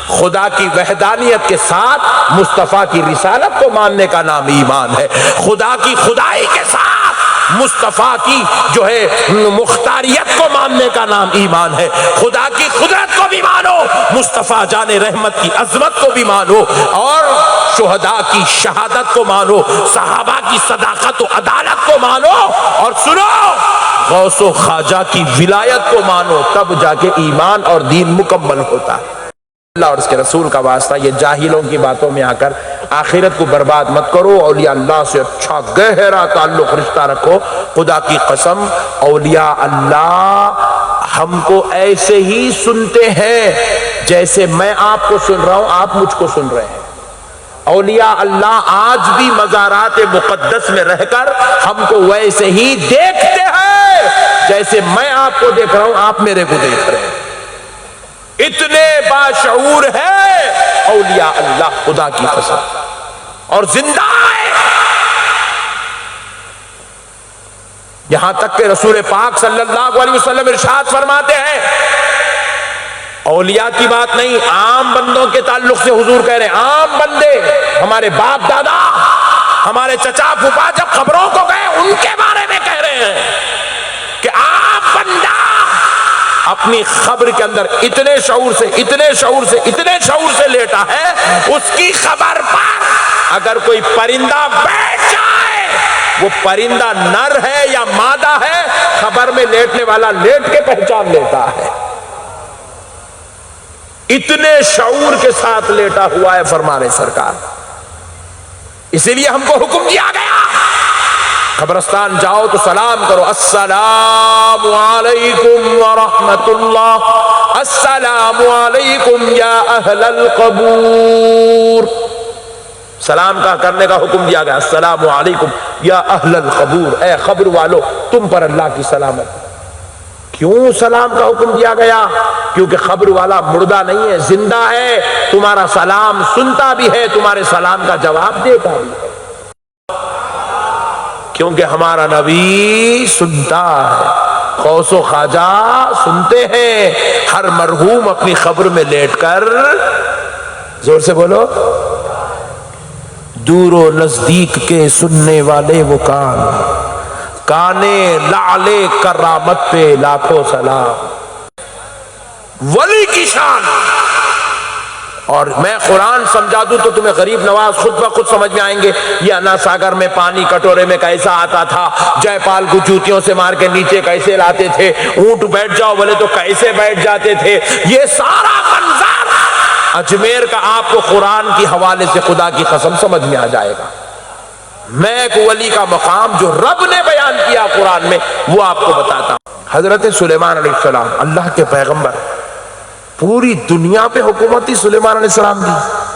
خدا کی وحدانیت کے ساتھ مصطفیٰ کی رسالت کو ماننے کا نام ایمان ہے. خدا کی خدائی کے ساتھ مصطفیٰ کی جو ہے مختاریت کو ماننے کا نام ایمان ہے. خدا کی قدرت کو بھی مانو، مصطفیٰ جان رحمت کی عظمت کو بھی مانو، اور شہداء کی شہادت کو مانو، صحابہ کی صداقت و عدالت کو مانو، اور سنو غوث و خواجہ کی ولایت کو مانو. تب جا کے ایمان اور دین مکمل ہوتا ہے. اللہ اور اس کے رسول کا واسطہ یہ جاہلوں کی باتوں میں آ کر آخرت کو برباد مت کرو، اولیاء اللہ سے اچھا گہرا تعلق رشتہ رکھو۔ خدا کی قسم اولیاء اللہ ہم کو ایسے ہی سنتے ہیں جیسے میں آپ کو سن رہا ہوں، آپ مجھ کو سن رہے ہیں۔ اولیاء اللہ آج بھی مزارات مقدس میں رہ کر ہم کو ویسے ہی دیکھتے ہیں جیسے میں آپ کو دیکھ رہا ہوں، آپ میرے کو دیکھ رہے ہیں۔ اتنے باشعور ہے اولیاء اللہ خدا کی قسم، اور زندہ ہے۔ یہاں تک کہ رسول پاک صلی اللہ علیہ وسلم ارشاد فرماتے ہیں، اولیاء کی بات نہیں، عام بندوں کے تعلق سے حضور کہہ رہے ہیں، عام بندے، ہمارے باپ دادا، ہمارے چچا پھوپھا جب قبروں کو گئے ان کے بارے میں کہہ رہے ہیں کہ عام بندہ اپنی قبر کے اندر اتنے شعور سے لیٹا ہے، اس کی خبر پر اگر کوئی پرندہ بیٹھ جائے، وہ پرندہ نر ہے یا مادہ ہے، خبر میں لیٹنے والا لیٹ کے پہچان لیتا ہے۔ اتنے شعور کے ساتھ لیٹا ہوا ہے فرما رہے سرکار۔ اسی لیے ہم کو حکم دیا گیا، قبرستان جاؤ تو سلام کرو، السلام علیکم ورحمت اللہ، السلام علیکم یا اہل القبور۔ سلام کا کرنے کا حکم دیا گیا، السلام علیکم یا اہل القبور، اے قبر والو تم پر اللہ کی سلامت۔ کیوں سلام کا حکم دیا گیا؟ کیونکہ قبر والا مردہ نہیں ہے، زندہ ہے، تمہارا سلام سنتا بھی ہے، تمہارے سلام کا جواب دیتا بھی ہے، کیونکہ ہمارا نبی سنتا ہے۔ غوث و خواجہ سنتے ہیں، ہر مرحوم اپنی قبر میں لیٹ کر، زور سے بولو، دور و نزدیک کے سننے والے وہ کانے لعلے کرامت پہ لاکھوں سلام، ولی کی شان۔ اور میں قرآن سمجھا دوں تو تمہیں غریب نواز خود بخود سمجھ میں آئیں گے۔ یہ انا ساگر میں پانی کٹورے میں کیسا آتا تھا، جے پال کو جوتیوں سے مار کے نیچے کیسے لاتے تھے، اونٹ بیٹھ جاؤ بولے تو کیسے بیٹھ جاتے تھے، یہ سارا منظر اجمیر کا آپ کو قرآن کی حوالے سے خدا کی قسم سمجھ میں آ جائے گا۔ میں ایک ولی کا مقام جو رب نے بیان کیا قرآن میں وہ آپ کو بتاتا ہوں۔ حضرت سلیمان علیہ السلام اللہ کے پیغمبر، پوری دنیا پہ حکومت تھی سلیمان علیہ السلام کی،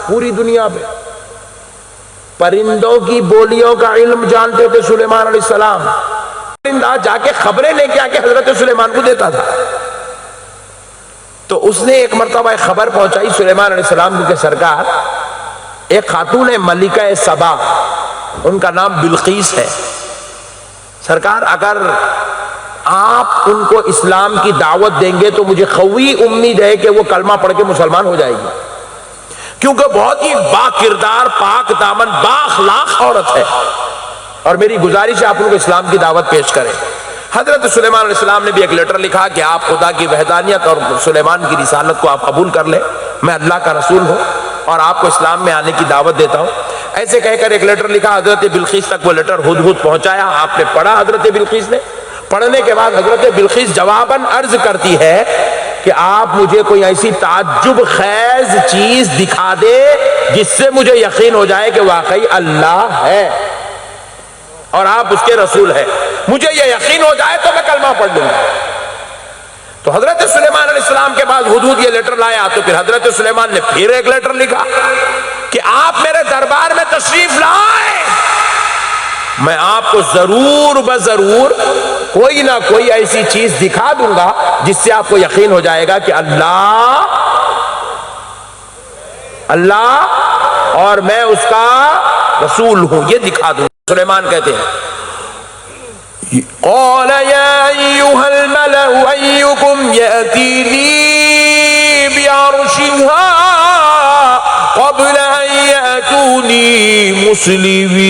پوری دنیا پہ پرندوں کی بولیوں کا علم جانتے تھے سلیمان علیہ السلام۔ پرندہ جا کے خبریں لے کے آ کے حضرت سلیمان کو دیتا تھا۔ تو اس نے ایک مرتبہ ایک خبر پہنچائی سلیمان علیہ السلام کو کہ سرکار، ایک خاتون ہے ملکہ سبا، ان کا نام بلقیس ہے، سرکار اگر آپ ان کو اسلام کی دعوت دیں گے تو مجھے قوی امید ہے کہ وہ کلمہ پڑھ کے مسلمان ہو جائے گی، کیونکہ بہت ہی با کردار، پاک دامن، با اخلاق عورت ہے، اور میری گزارش ہے آپ ان کو اسلام کی دعوت پیش کریں۔ حضرت سلیمان علیہ السلام نے بھی ایک لیٹر لکھا کہ آپ خدا کی وحدانیت اور سلیمان کی رسالت کو آپ قبول کر لیں، میں اللہ کا رسول ہوں اور آپ کو اسلام میں آنے کی دعوت دیتا ہوں، ایسے کہہ کر ایک لیٹر لکھا۔ حضرت بلقیس تک وہ لیٹر ہدہد پہنچایا، آپ نے پڑھا حضرت بلقیس نے۔ پڑھنے کے بعد حضرت بلقیس جواباً عرض کرتی ہے کہ آپ مجھے کوئی ایسی تعجب خیز چیز دکھا دے جس سے مجھے یقین ہو جائے کہ واقعی اللہ ہے اور آپ اس کے رسول ہیں، مجھے یہ یقین ہو جائے تو میں کلمہ پڑھ لوں گا۔ تو حضرت سلیمان علیہ السلام کے بعد حدود یہ لیٹر لایا، تو پھر حضرت سلیمان نے پھر ایک لیٹر لکھا کہ آپ میرے دربار میں تشریف لائیں، میں آپ کو ضرور بضرور کوئی نہ کوئی ایسی چیز دکھا دوں گا جس سے آپ کو یقین ہو جائے گا کہ اللہ اور میں اس کا رسول ہوں، یہ دکھا دوں۔ سلیمان کہتے ہیں قال يا أيها الملأ أيكم يأتيني بعرشها قبل أن يأتوني مسلمين۔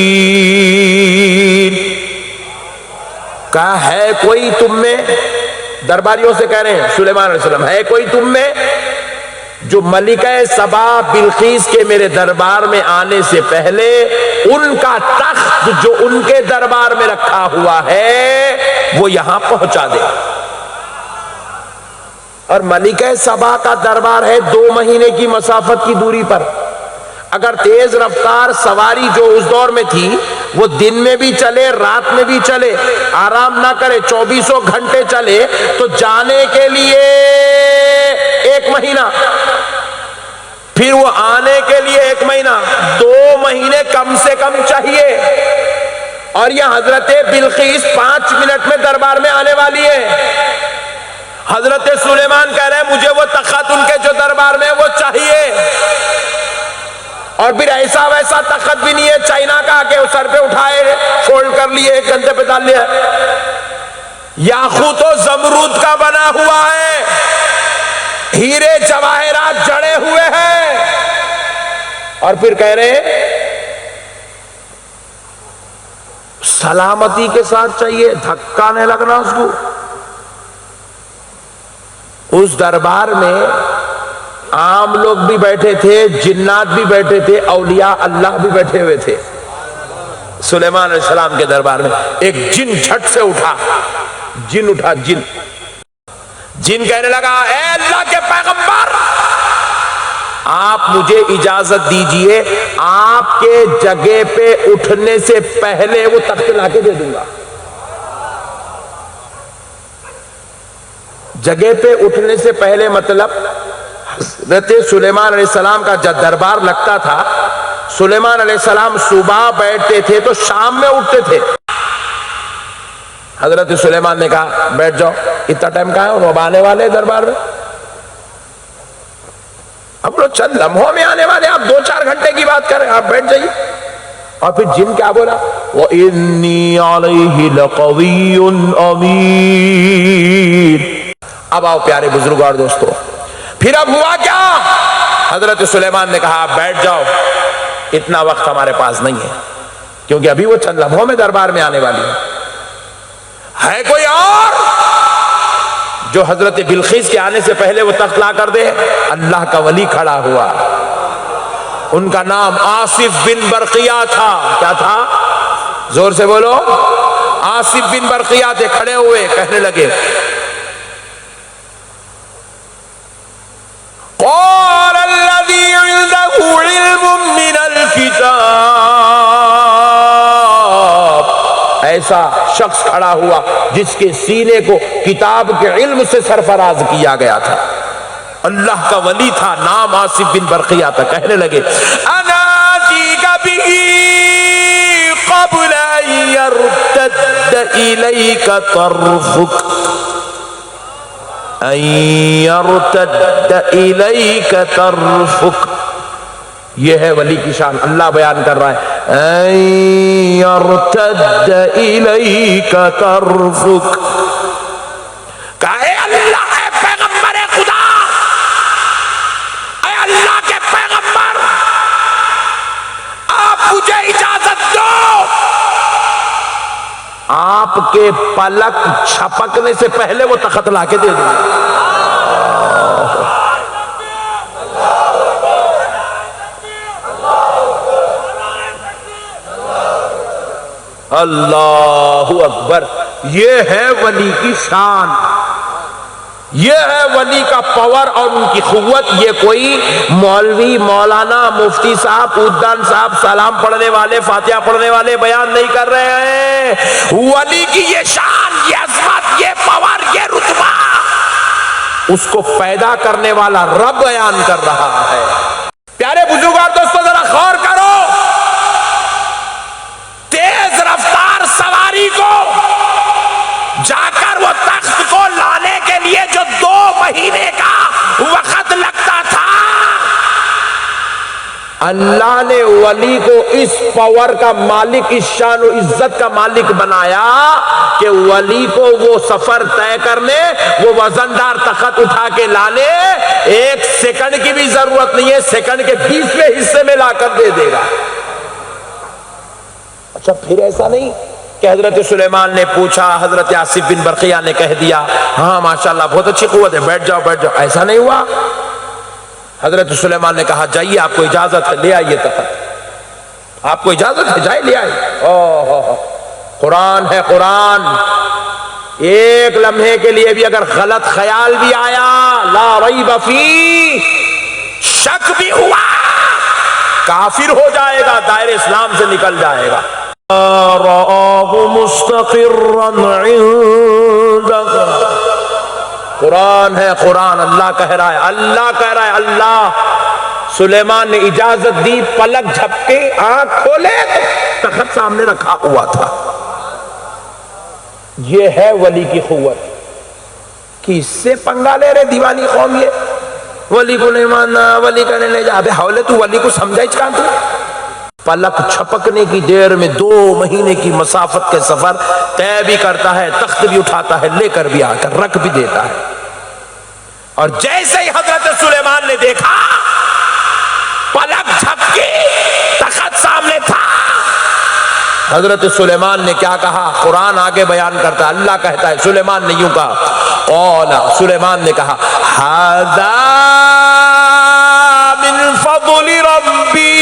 کہا ہے کوئی تم میں، درباریوں سے کہہ رہے ہیں سلیمان علیہ السلام، ہے کوئی تم میں جو ملکہ سبا بلقیس کے میرے دربار میں آنے سے پہلے ان کا تخت جو ان کے دربار میں رکھا ہوا ہے وہ یہاں پہنچا دے۔ اور ملکہ سبا کا دربار ہے 2 مہینے کی مسافت کی دوری پر. اگر تیز رفتار سواری جو اس دور میں تھی وہ دن میں بھی چلے رات میں بھی چلے آرام نہ کرے 24 گھنٹے چلے تو جانے کے لیے 1 مہینہ, پھر وہ آنے کے لیے 1 مہینہ, 2 مہینے کم سے کم چاہیے. اور یہ حضرت بلقیس 5 منٹ میں دربار میں آنے والی ہے. حضرت سلیمان کہہ رہے ہیں مجھے وہ تخت ان کے جو دربار میں وہ چاہیے, اور پھر ایسا ویسا تخت بھی نہیں ہے چائنا کا کہ وہ سر پہ اٹھائے فولڈ کر لیے 1 گھنٹے پہ ڈال لیا. یاقوت و زمرود کا بنا ہوا ہے, ہیرے جواہرات جڑے ہوئے ہیں, اور پھر کہہ رہے ہیں سلامتی کے ساتھ چاہیے, دھکا نہیں لگنا اس کو. اس دربار میں عام لوگ بھی بیٹھے تھے, جنات بھی بیٹھے تھے, اولیاء اللہ بھی بیٹھے ہوئے تھے. سلیمان علیہ السلام کے دربار میں ایک جن جھٹ سے اٹھا, جن کہنے لگا اے اللہ کے پیغمبر آپ مجھے اجازت دیجئے آپ کے جگہ پہ اٹھنے سے پہلے وہ تخت لا کے دے دوں گا. جگہ پہ اٹھنے سے پہلے مطلب حضرت سلیمان علیہ السلام کا جب دربار لگتا تھا, سلیمان علیہ السلام صبح بیٹھتے تھے تو شام میں اٹھتے تھے. حضرت سلیمان نے کہا بیٹھ جاؤ, اتنا ٹائم کہاں ہے, اور وہ آنے والے دربار میں, اب لوگ چند لمحوں میں آنے والے, آپ 2-4 گھنٹے کی بات کریں, آپ بیٹھ جائیے. اور پھر جن کیا بولا, وَإِنِّي عَلَيْهِ لَقَوِيٌّ أَمِينٌ. اب آؤ پیارے بزرگوں اور دوستو, پھر اب ہوا کیا, حضرت سلیمان نے کہا آپ بیٹھ جاؤ, اتنا وقت ہمارے پاس نہیں ہے کیونکہ ابھی وہ چند لمحوں میں دربار میں آنے والی ہے کوئی اور جو حضرت بلقیس کے آنے سے پہلے وہ تخت لا کر دے. اللہ کا ولی کھڑا ہوا, ان کا نام آصف بن برقیہ تھا. کیا تھا, زور سے بولو, آصف بن برقیہ تھے. کھڑے ہوئے کہنے لگے قال الذي عنده علم من الكتاب, ایسا شخص کھڑا ہوا جس کے سینے کو کتاب کے علم سے سرفراز کیا گیا تھا, اللہ کا ولی تھا, نام آصف بن برقیہ تھا. کہنے لگے انا آتیک به قبل ان يرتد الیک طرفک, ان يرتد الیک طرفک. یہ ہے ولی کی شان, اللہ بیان کر رہا ہے ان يرتد الیک طرفک. کہے اللہ ہے پیغمبر خدا, اے اللہ کے پیغمبر آپ مجھے اجازت دو, آپ کے پلک چھپکنے سے پہلے وہ تخت لا کے دے دوں. اللہ اکبر. یہ ہے ولی کی شان, یہ ہے ولی کا پاور اور ان کی قوت. یہ کوئی مولوی, مولانا, مفتی صاحب, پودان صاحب, سلام پڑھنے والے, فاتحہ پڑھنے والے بیان نہیں کر رہے ہیں. ولی کی یہ شان, یہ عظمت, یہ پاور, یہ رتبہ اس کو پیدا کرنے والا رب بیان کر رہا ہے. پیارے بزرگوں اور دوستوں ذرا غور کرو, تیز رفتار سواری کو جا کر وہ تخت کو لانے کے لیے جو 2 مہینے کا وقت لگتا تھا, اللہ نے ولی کو اس پاور کا مالک, اس شان و عزت کا مالک بنایا کہ ولی کو وہ سفر طے کرنے, وہ وزندار تخت اٹھا کے لانے 1 سیکنڈ کی بھی ضرورت نہیں ہے, سیکنڈ کے 20ویں حصے میں لا کر دے دے گا. اچھا پھر ایسا نہیں کہ حضرت سلیمان نے پوچھا, حضرت آصف بن برقیہ نے کہہ دیا ہاں ماشاءاللہ بہت اچھی قوت ہے, بیٹھ جاؤ بیٹھ جاؤ, ایسا نہیں ہوا. حضرت سلیمان نے کہا جائیے, آپ کو اجازت ہے, لے آئیے تخت, آپ کو اجازت ہے, جائے لے آئیے. قرآن ہے قرآن, ایک لمحے کے لیے بھی اگر غلط خیال بھی آیا، لا ریب فی، شک بھی ہوا، کافر ہو جائے گا، دائرے اسلام سے نکل جائے گا۔ رآہ مستقرا عندک، قرآن ہے، قرآن اللہ کہہ رہا ہے، اللہ کہہ رہا ہے، اللہ۔ سلیمان نے اجازت دی، پلک جھپکے آنکھ کھولے تو تخت سامنے رکھا ہوا تھا۔ یہ ہے ولی کی قوت کہ اس سے پنگا لے رہے دیوانی قوم، یہ ولی کو نہیں ماننا، ولی کرنے لے جا۔ ابے حولے تو ولی کو سمجھا چکان تو، پلک چھپکنے کی دیر میں 2 مہینے کی مسافت کے سفر طے بھی کرتا ہے، تخت بھی اٹھاتا ہے، لے کر بھی آ کر رکھ بھی دیتا ہے۔ اور جیسے ہی حضرت سلیمان نے دیکھا پلک جھپکی، تخت سامنے تھا، حضرت سلیمان نے کیا کہا؟ قرآن آگے بیان کرتا ہے، اللہ کہتا ہے، سلیمان نے یوں کہا، قال، سلیمان نے کہا، ھذا من فضل ربی،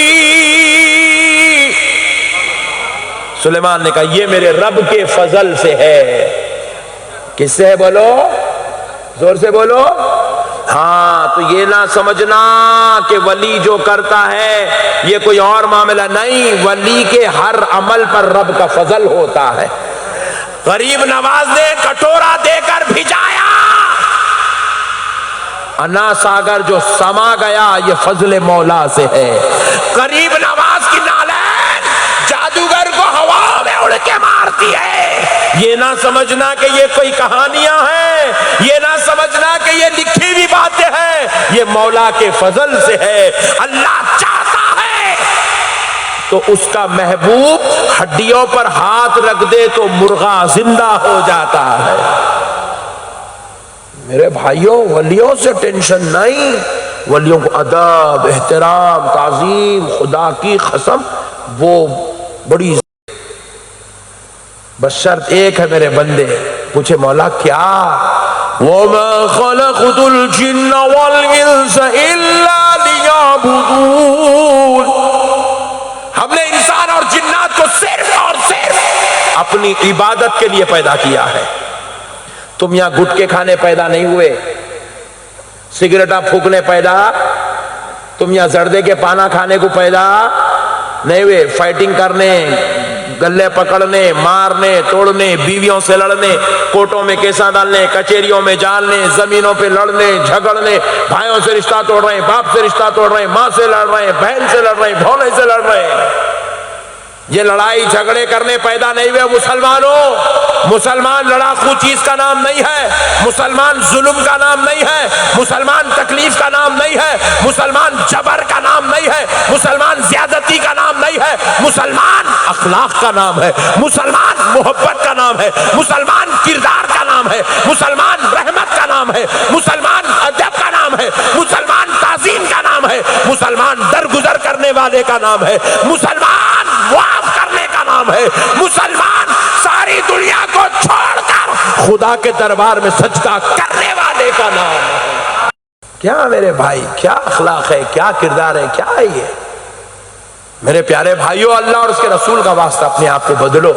سلیمان نے کہا یہ میرے رب کے فضل سے ہے۔ کس سے ہے بولو؟ زور سے بولو۔ ہاں، تو یہ نہ سمجھنا کہ ولی جو کرتا ہے یہ کوئی اور معاملہ نہیں، ولی کے ہر عمل پر رب کا فضل ہوتا ہے۔ غریب نواز نے کٹورا دے کر بھجایا، انا ساگر جو سما گیا یہ فضل مولا سے ہے۔ غریب نواز کی نالین جادوگر کو ہوا میں اڑ کے مارتی ہے۔ یہ نہ سمجھنا کہ یہ کوئی کہانیاں ہیں، یہ نہ سمجھنا کہ یہ لکھی ہوئی باتیں ہیں، یہ مولا کے فضل سے ہے۔ اللہ چاہتا ہے تو اس کا محبوب ہڈیوں پر ہاتھ رکھ دے تو مرغا زندہ ہو جاتا ہے۔ میرے بھائیوں، ولیوں سے ٹینشن نہیں، ولیوں کو ادب، احترام، تعظیم، خدا کی قسم وہ بڑی، بس شرط ایک ہے میرے بندے۔ پوچھے مولا کیا؟ وَمَا خَلَقْتُ الْجِنَّ وَالْإِنسَ إِلَّا لِيَعْبُدُونَ، ہم نے انسان اور جنات کو صرف اور صرف اپنی عبادت کے لیے پیدا کیا ہے۔ تم یہاں گٹکے کھانے پیدا نہیں ہوئے، سگریٹا پھونکنے پیدا، تم یہاں زردے کے پانا کھانے کو پیدا نہیں ہوئے، فائٹنگ کرنے، گلے پکڑنے، مارنے، توڑنے، بیویوں سے لڑنے، کوٹوں میں کیسا ڈالنے، کچہریوں میں جالنے، زمینوں پہ لڑنے جھگڑنے، بھائیوں سے رشتہ توڑ رہے ہیں، باپ سے رشتہ توڑ رہے ہیں، ماں سے لڑ رہے ہیں، بہن سے لڑ رہے ہیں، بھونے سے لڑ رہے ہیں۔ یہ لڑائی جھگڑے کرنے پیدا نہیں ہوئے مسلمانوں۔ مسلمان لڑاکو چیز کا نام نہیں ہے، مسلمان ظلم کا نام نہیں ہے، مسلمان تکلیف کا نام نہیں ہے، مسلمان جبر کا نام نہیں ہے، مسلمان زیادتی کا نام نہیں ہے، مسلمان اخلاق کا نام ہے، مسلمان محبت کا نام ہے، مسلمان کردار کا نام ہے، مسلمان رحمت کا نام ہے، مسلمان ادب کا نام ہے، مسلمان تعظیم کا نام ہے، مسلمان درگزر کرنے والے کا نام ہے، مسلمان معاف کرنے کا نام ہے، مسلمان ساری دنیا کو چھوڑ کر خدا کے دربار میں سجدہ کرنے والے کا نام ہے۔ کیا میرے بھائی، کیا اخلاق ہے، کیا کردار ہے، کیا ہے یہ؟ میرے پیارے بھائیوں، اللہ اور اس کے رسول کا واسطہ اپنے آپ کو بدلو۔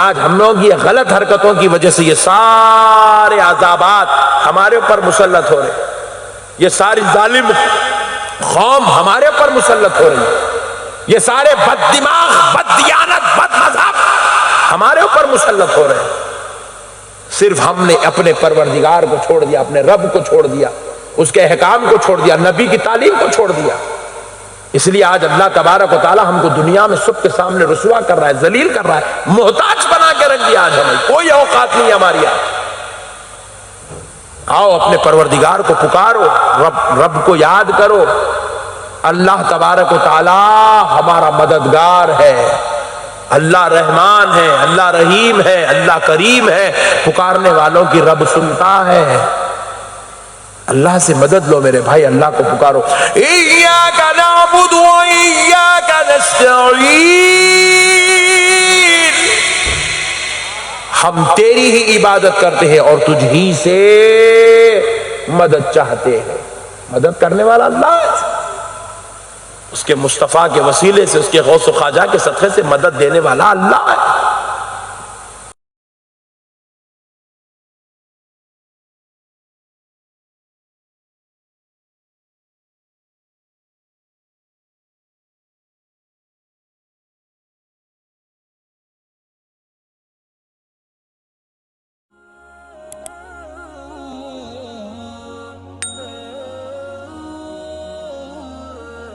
آج ہم لوگ یہ غلط حرکتوں کی وجہ سے یہ سارے عذابات ہمارے اوپر مسلط ہو رہے ہیں، یہ ساری ظالم قوم ہمارے اوپر مسلط ہو رہی ہے، یہ سارے بد دماغ، بد دیانت، بد مذہب ہمارے اوپر مسلط ہو رہے ہیں۔ صرف ہم نے اپنے پروردگار کو چھوڑ دیا، اپنے رب کو چھوڑ دیا، اس کے احکام کو چھوڑ دیا، نبی کی تعلیم کو چھوڑ دیا۔ اس لیے آج اللہ تبارک و تعالی ہم کو دنیا میں سب کے سامنے رسوا کر رہا ہے، ذلیل کر رہا ہے، محتاج بنا کے رکھ دیا۔ آج ہمیں کوئی اوقات نہیں ہماری۔ آؤ اپنے پروردگار کو پکارو، رب کو یاد کرو۔ اللہ تبارک و تعالی ہمارا مددگار ہے، اللہ رحمان ہے، اللہ رحیم ہے، اللہ کریم ہے، پکارنے والوں کی رب سنتا ہے۔ اللہ سے مدد لو میرے بھائی، اللہ کو پکارو۔ ایاک نعبد و ایاک نستعین، ہم تیری ہی عبادت کرتے ہیں اور تجھ ہی سے مدد چاہتے ہیں۔ مدد کرنے والا اللہ ہے، اس کے مصطفیٰ کے وسیلے سے، اس کے غوث و خواجہ کے صدقے سے مدد دینے والا اللہ ہے۔